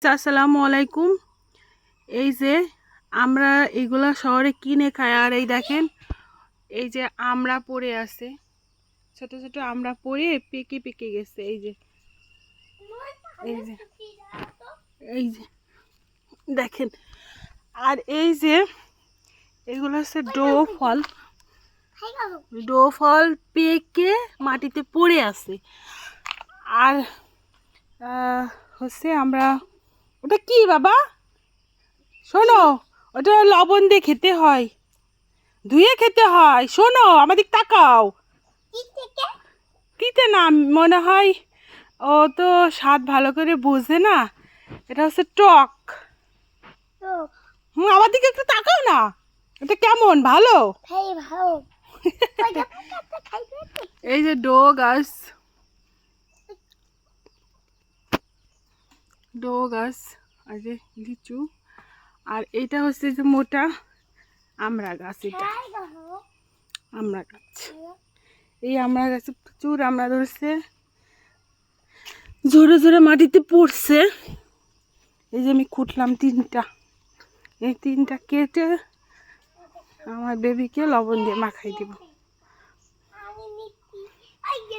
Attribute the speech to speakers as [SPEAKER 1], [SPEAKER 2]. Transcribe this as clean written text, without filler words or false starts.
[SPEAKER 1] আসসালামু আলাইকুম। এই যে আমরা এগুলা শহরে কিনে খাই, আর এই দেখেন এই যে আমরা পড়ে আছে, ছোট ছোট আমরা পড়ে পেকে পেকে গেছে। এই যে এই যে এই যে দেখেন, আর এই যে এগুলো হচ্ছে ডো ফল পেকে মাটিতে পড়ে আছে। আর হচ্ছে আমরা, ওটা কি বাবা শোনো, ওটা লবণ দিয়ে খেতে হয়, ধুয়ে খেতে হয়। শোনো আমাদের তাকাও, তিতে না মনে হয়, ও তো স্বাদ ভালো করে বোঝে না, এটা হচ্ছে টক। আমার দিকে একটু তাকাও না, এটা কেমন ভালো? এই যে ডো গাছ, আর যে লিচু, আর এটা হচ্ছে যে মোটা আমড়া গাছ। এটা আমড়া গাছ, এই আমড়া গাছে প্রচুর আমড়া ধরছে, জোরে জোরে মাটিতে পড়ছে। এই যে আমি কুটলাম তিনটা, এই তিনটা কেটে আমার বেবিকে লবণ দিয়ে মাখাই দিব।